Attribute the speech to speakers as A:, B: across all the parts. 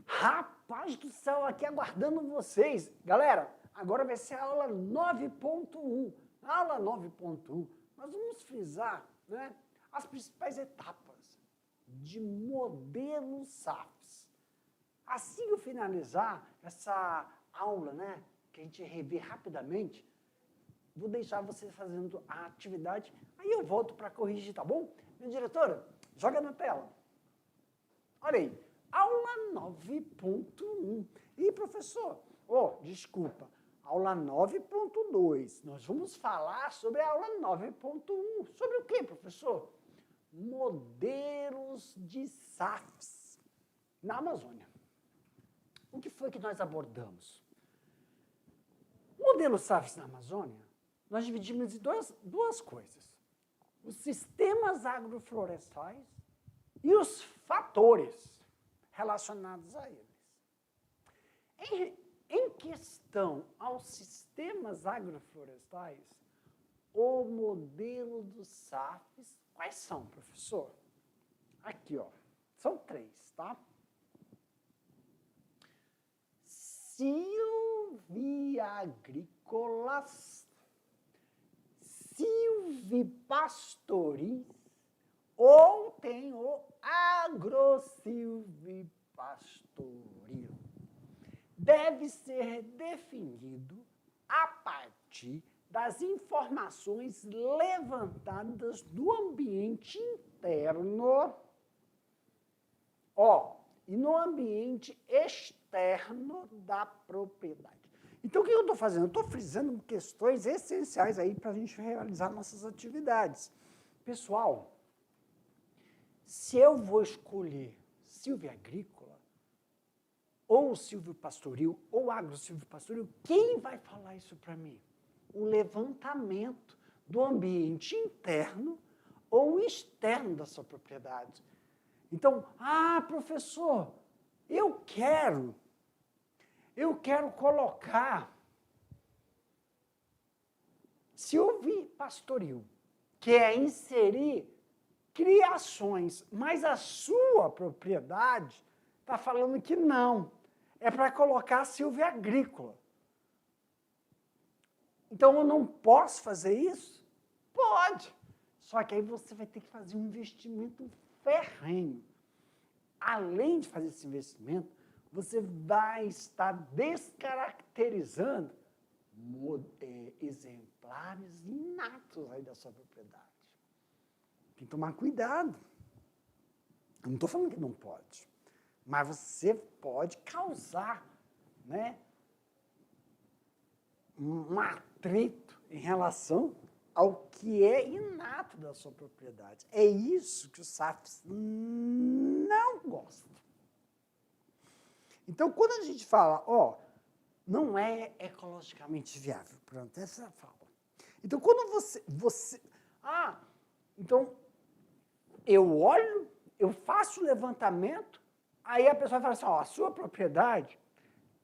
A: Rapaz do céu, aqui aguardando vocês. Galera, agora vai ser a aula 9.1. Na aula 9.1, nós vamos frisar, né, as principais etapas de modelo SAFs. Assim que eu finalizar essa aula, né, que a gente revê rapidamente, vou deixar vocês fazendo a atividade, aí eu volto para corrigir, tá bom? Minha diretora, joga na tela. Olha aí, aula 9.1. E professor, desculpa, aula 9.2. Nós vamos falar sobre a aula 9.1. Sobre o que, professor? Modelos de SAFs na Amazônia. O que foi que nós abordamos? Modelos SAFs na Amazônia, nós dividimos em duas coisas. Os sistemas agroflorestais e os fatores relacionados a eles. Em questão aos sistemas agroflorestais, o modelo dos SAFs, quais são, professor? Aqui, ó, são 3, tá? Silviagrícolas, silvipastoris, ou tem o agrossilvipastoril. Deve ser definido a partir das informações levantadas do ambiente interno, e no ambiente externo da propriedade. Então, o que eu estou fazendo? Eu estou frisando questões essenciais aí para a gente realizar nossas atividades. Pessoal, se eu vou escolher silviagrícola, ou silvipastoril, ou agrossilvipastoril, quem vai falar isso para mim? O levantamento do ambiente interno ou externo da sua propriedade. Então, professor, eu quero colocar silvipastoril, que é inserir criações, mas a sua propriedade está falando que não, é para colocar silviagrícola. Então, eu não posso fazer isso? Pode, só que aí você vai ter que fazer um investimento ferrenho. Além de fazer esse investimento, você vai estar descaracterizando exemplares inatos aí da sua propriedade. Tem que tomar cuidado. Eu não estou falando que não pode, mas você pode causar, né, um atrito em relação ao que é inato da sua propriedade. É isso que os SAFs não gostam. Então, quando a gente fala, não é ecologicamente viável, pronto, essa é a fala. Então, quando então, eu olho, eu faço o levantamento, aí a pessoa fala assim, a sua propriedade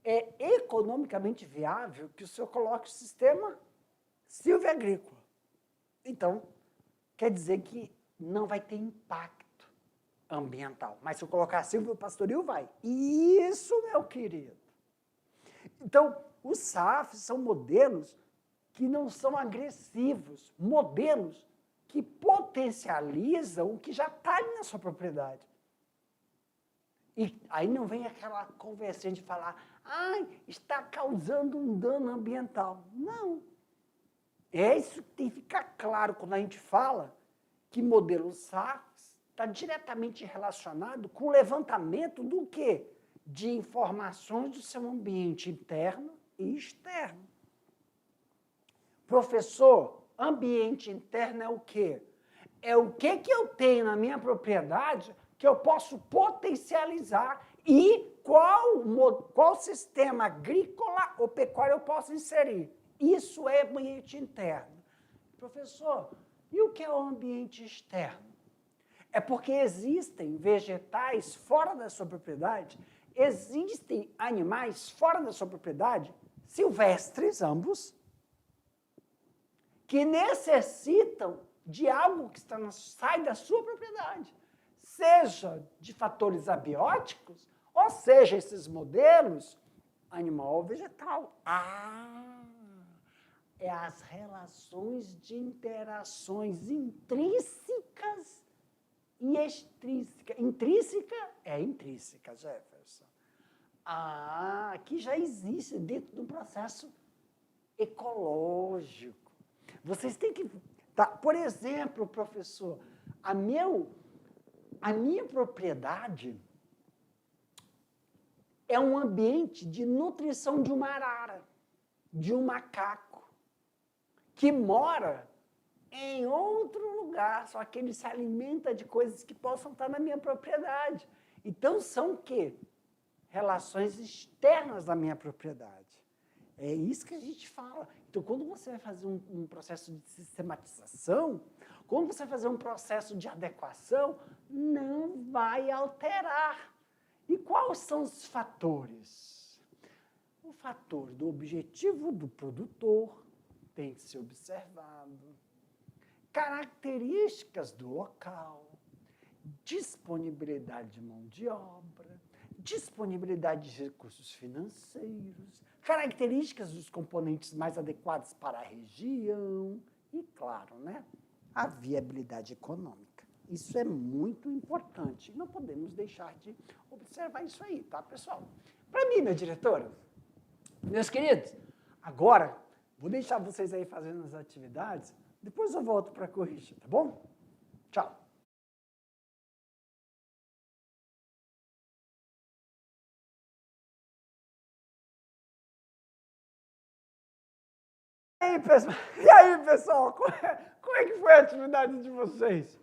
A: é economicamente viável que o senhor coloque o sistema silviagrícola. Então, quer dizer que não vai ter impacto ambiental. Mas se eu colocar silvipastoril, vai. Isso, meu querido. Então, os SAFs são modelos que não são agressivos, modelos que potencializam o que já está ali na sua propriedade. E aí não vem aquela conversinha de falar, está causando um dano ambiental. Não. Isso tem que ficar claro quando a gente fala que modelo SAFs está diretamente relacionado com o levantamento do quê? De informações do seu ambiente interno e externo. Professor, ambiente interno é o quê? É o que eu tenho na minha propriedade que eu posso potencializar e qual sistema agrícola ou pecuário eu posso inserir. Isso é ambiente interno. Professor, e o que é o ambiente externo? É porque existem vegetais fora da sua propriedade, existem animais fora da sua propriedade? silvestres, ambos, que necessitam de algo que sai da sua propriedade, seja de fatores abióticos, ou seja, esses modelos animal ou vegetal. É as relações de interações intrínsecas e extrínsecas. Intrínseca, Jefferson. Que já existe dentro do processo ecológico. Vocês têm que... Por exemplo, professor, a minha propriedade é um ambiente de nutrição de uma arara, de um macaco, que mora em outro lugar, só que ele se alimenta de coisas que possam estar na minha propriedade. Então, são o quê? Relações externas da minha propriedade. É isso que a gente fala. Então, quando você vai fazer um processo de sistematização, quando você vai fazer um processo de adequação, não vai alterar. E quais são os fatores? O fator do objetivo do produtor tem que ser observado. Características do local, disponibilidade de mão de obra, disponibilidade de recursos financeiros, características dos componentes mais adequados para a região e, claro, né, a viabilidade econômica. Isso é muito importante. Não podemos deixar de observar isso aí, tá, pessoal? Para mim, minha diretora, meus queridos, agora vou deixar vocês aí fazendo as atividades, depois eu volto para corrigir, tá bom? Tchau. E aí, pessoal, como é que foi a atividade de vocês?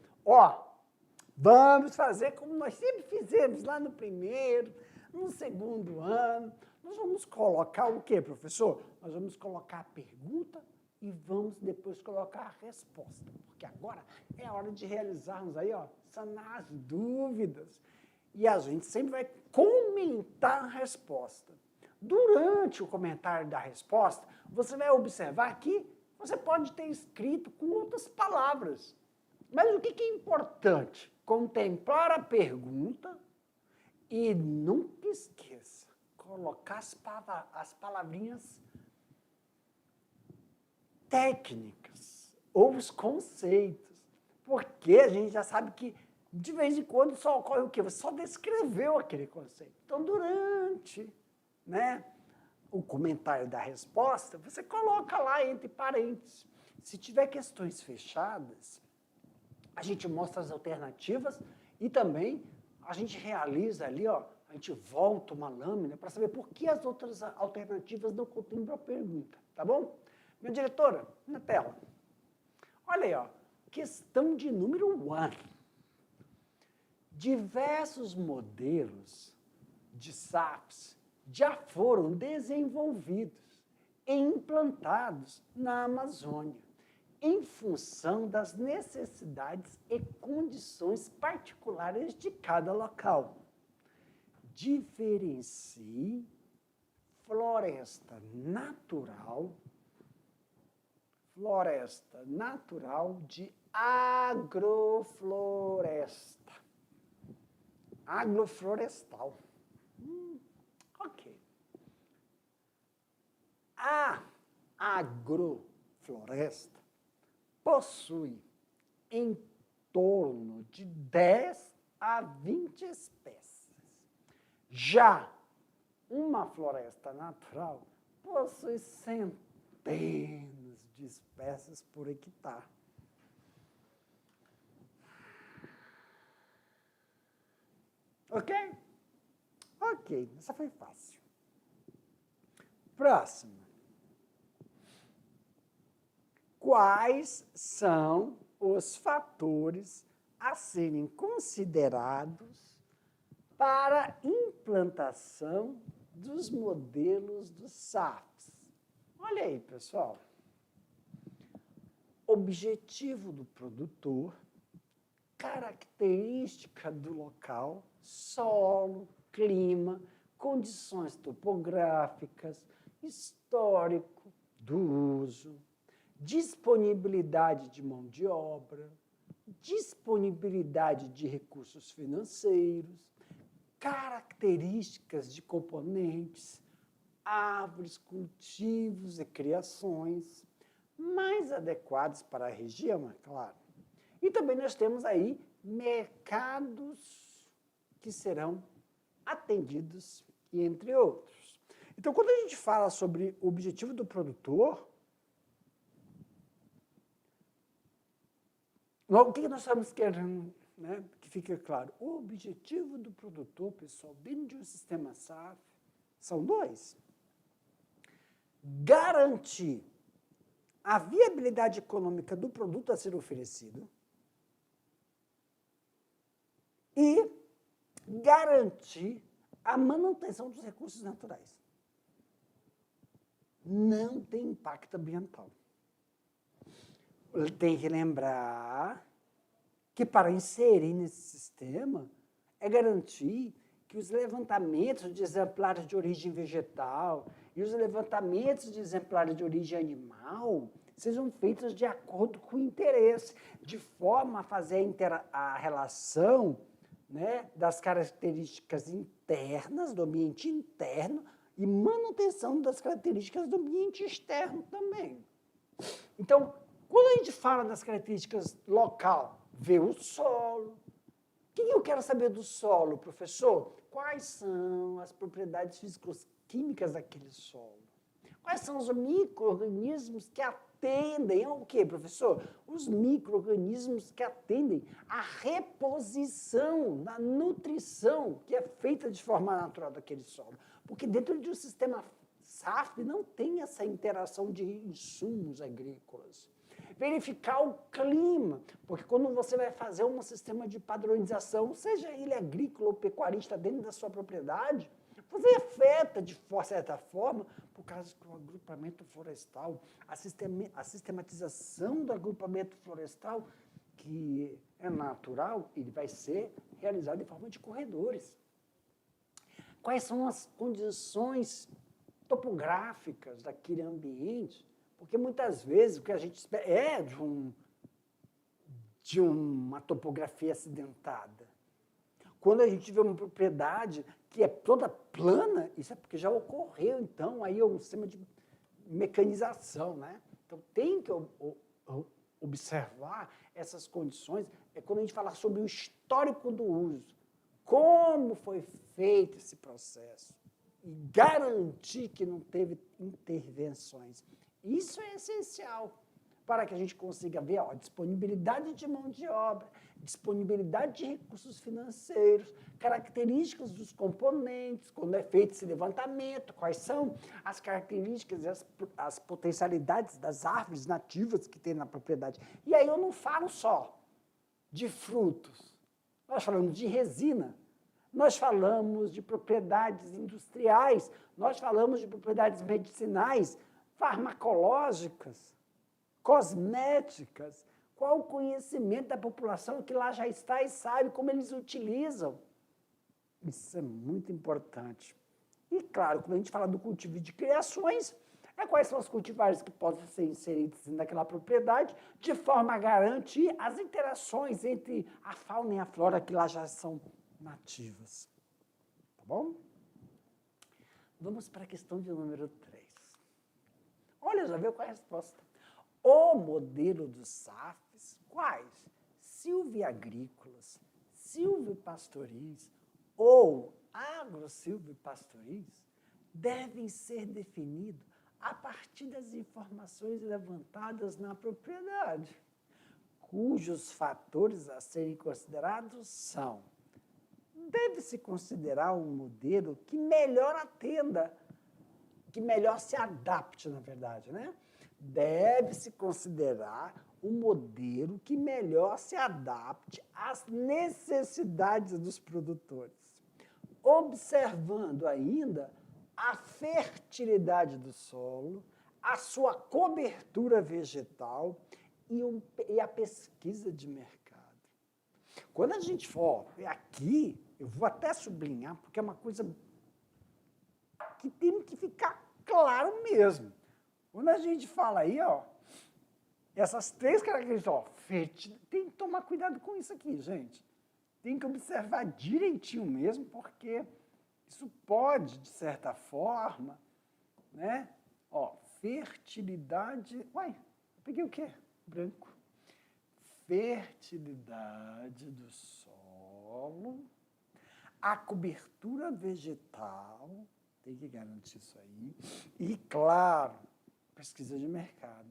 A: Vamos fazer como nós sempre fizemos lá no primeiro, no segundo ano. Nós vamos colocar o quê, professor? Nós vamos colocar a pergunta e vamos depois colocar a resposta. Porque agora é hora de realizarmos aí, sanar as dúvidas. E a gente sempre vai comentar a resposta. Durante o comentário da resposta, você vai observar que você pode ter escrito com outras palavras. Mas o que é importante? Contemplar a pergunta e nunca esqueça, colocar as palavrinhas técnicas ou os conceitos. Porque a gente já sabe que, de vez em quando, só ocorre o quê? Você só descreveu aquele conceito. Então, durante o comentário da resposta, você coloca lá entre parênteses. Se tiver questões fechadas, a gente mostra as alternativas e também a gente realiza ali, a gente volta uma lâmina para saber por que as outras alternativas não contemplam a pergunta, tá bom? Minha diretora, na tela. Olha aí, questão de número 1. Diversos modelos de SAFs já foram desenvolvidos e implantados na Amazônia, em função das necessidades e condições particulares de cada local. Diferencie floresta natural de agrofloresta. Agroflorestal. Ok. A agrofloresta possui em torno de 10 a 20 espécies. Já uma floresta natural possui centenas de espécies por hectare. Ok? Ok, essa foi fácil. Próxima. Quais são os fatores a serem considerados para a implantação dos modelos dos SAFs? Olha aí, pessoal. Objetivo do produtor, característica do local, solo, clima, condições topográficas, histórico do uso, disponibilidade de mão de obra, disponibilidade de recursos financeiros, características de componentes, árvores, cultivos e criações mais adequados para a região, é claro. E também nós temos aí mercados que serão atendidos, entre outros. Então, quando a gente fala sobre o objetivo do produtor, o que nós estamos querendo, né? Que fique claro. O objetivo do produtor, pessoal, dentro de um sistema SAF, são dois. Garantir a viabilidade econômica do produto a ser oferecido e garantir a manutenção dos recursos naturais. Não tem impacto ambiental. Tem que lembrar que para inserir nesse sistema é garantir que os levantamentos de exemplares de origem vegetal e os levantamentos de exemplares de origem animal sejam feitos de acordo com o interesse, de forma a fazer a relação, né, das características internas, do ambiente interno, e manutenção das características do ambiente externo também. Então, quando a gente fala das características local, vê o solo. O que eu quero saber do solo, professor? Quais são as propriedades físico-químicas daquele solo? Quais são os micro-organismos que atendem ao quê, professor? Os micro-organismos que atendem à reposição, na nutrição que é feita de forma natural daquele solo. Porque dentro de um sistema SAF não tem essa interação de insumos agrícolas. Verificar o clima, porque quando você vai fazer um sistema de padronização, seja ele agrícola ou pecuarista dentro da sua propriedade, você afeta de certa forma, por causa que o agrupamento florestal, a sistematização do agrupamento florestal, que é natural, ele vai ser realizado em forma de corredores. Quais são as condições topográficas daquele ambiente? Porque muitas vezes o que a gente espera é de uma topografia acidentada. Quando a gente vê uma propriedade que é toda plana, isso é porque já ocorreu, então, aí é um sistema de mecanização, né? Então, tem que observar essas condições, é quando a gente fala sobre o histórico do uso, como foi feito esse processo, e garantir que não teve intervenções. Isso é essencial para que a gente consiga ver a disponibilidade de mão de obra, disponibilidade de recursos financeiros, características dos componentes, quando é feito esse levantamento, quais são as características e as potencialidades das árvores nativas que tem na propriedade. E aí eu não falo só de frutos, nós falamos de resina, nós falamos de propriedades industriais, nós falamos de propriedades medicinais, farmacológicas, cosméticas. Qual o conhecimento da população que lá já está e sabe como eles utilizam? Isso é muito importante. E, claro, quando a gente fala do cultivo de criações, quais são os cultivares que podem ser inseridos naquela propriedade, de forma a garantir as interações entre a fauna e a flora que lá já são nativas. Tá bom? Vamos para a questão de número 3. Olha, já viu qual é a resposta? O modelo dos SAFs, quais? Silviagrícolas, silvipastoris ou agro-silvipastoris, devem ser definidos a partir das informações levantadas na propriedade, cujos fatores a serem considerados são: deve-se considerar um modelo que melhor atenda, que melhor se adapte, na verdade, né? Deve-se considerar um modelo que melhor se adapte às necessidades dos produtores, observando ainda a fertilidade do solo, a sua cobertura vegetal e a pesquisa de mercado. Quando a gente for aqui, eu vou até sublinhar, porque é uma coisa que tem que ficar claro mesmo. Quando a gente fala aí, ó, essas 3 características, ó, tem que tomar cuidado com isso aqui, gente. Tem que observar direitinho mesmo, porque isso pode, de certa forma, né? Ó, fertilidade... Uai, eu peguei o quê? Branco. Fertilidade do solo, a cobertura vegetal, tem que garantir isso aí, e, claro, pesquisa de mercado,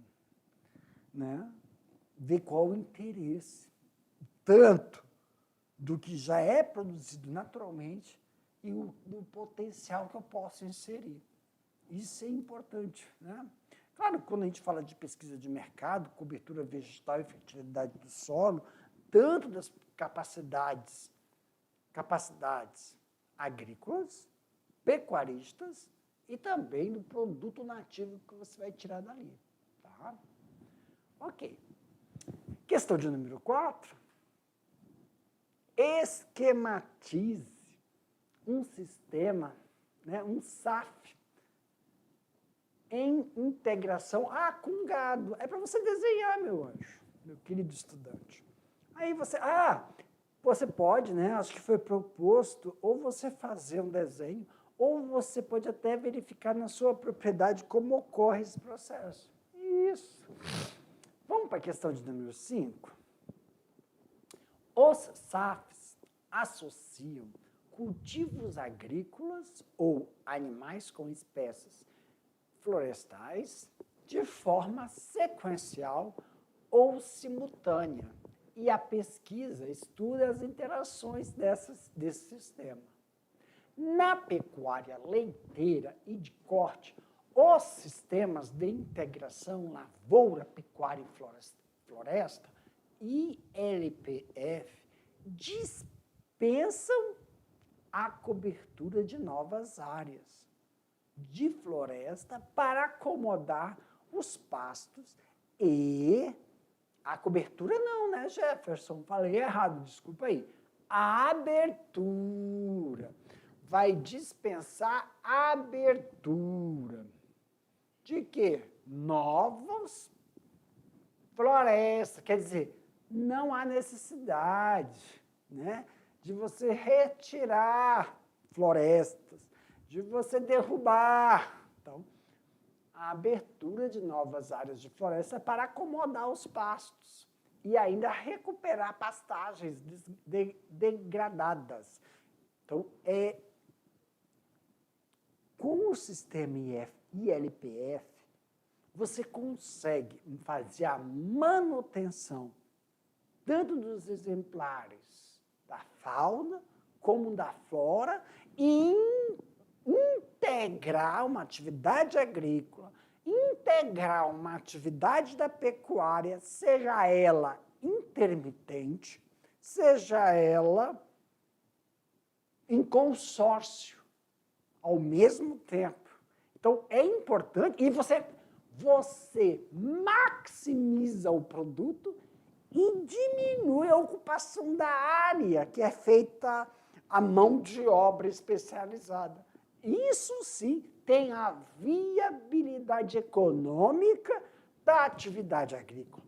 A: né? Ver qual o interesse, tanto do que já é produzido naturalmente e do potencial que eu posso inserir. Isso é importante, né? Claro, quando a gente fala de pesquisa de mercado, cobertura vegetal e fertilidade do solo, tanto das capacidades agrícolas, pecuaristas e também do produto nativo que você vai tirar dali. Tá? Ok. Questão de número 4. Esquematize um sistema, né, um SAF, em integração com gado. É para você desenhar, meu anjo, meu querido estudante. Aí você pode, né, acho que foi proposto, ou você fazer um desenho, ou você pode até verificar na sua propriedade como ocorre esse processo. Isso. Vamos para a questão de número 5. Os SAFs associam cultivos agrícolas ou animais com espécies florestais de forma sequencial ou simultânea. E a pesquisa estuda as interações desse sistema. Na pecuária leiteira e de corte, os sistemas de integração lavoura, pecuária e floresta, ILPF, dispensam a cobertura de novas áreas de floresta para acomodar os pastos e a cobertura não, né, Jefferson? Falei errado, desculpa aí. A abertura. Vai dispensar a abertura. De quê? Novas florestas. Quer dizer, não há necessidade, né, de você retirar florestas, de você derrubar. Então, a abertura de novas áreas de floresta para acomodar os pastos e ainda recuperar pastagens degradadas. Então, com o sistema ILPF, você consegue fazer a manutenção tanto dos exemplares da fauna como da flora e integrar uma atividade agrícola, integrar uma atividade da pecuária, seja ela intermitente, seja ela em consórcio, ao mesmo tempo. Então, é importante, e você maximiza o produto e diminui a ocupação da área que é feita à mão de obra especializada. Isso sim tem a viabilidade econômica da atividade agrícola,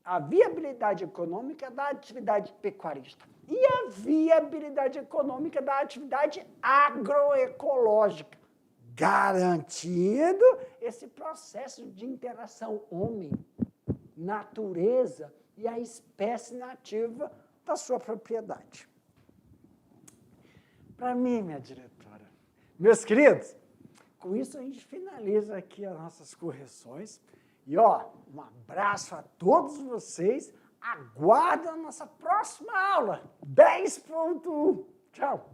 A: a viabilidade econômica da atividade pecuarista e a viabilidade econômica da atividade agroecológica, garantindo esse processo de interação homem-natureza e a espécie nativa da sua propriedade. Para mim, minha diretora, meus queridos, com isso a gente finaliza aqui as nossas correções. E, ó, um abraço a todos vocês. Aguardo a nossa próxima aula, 10.1. Tchau!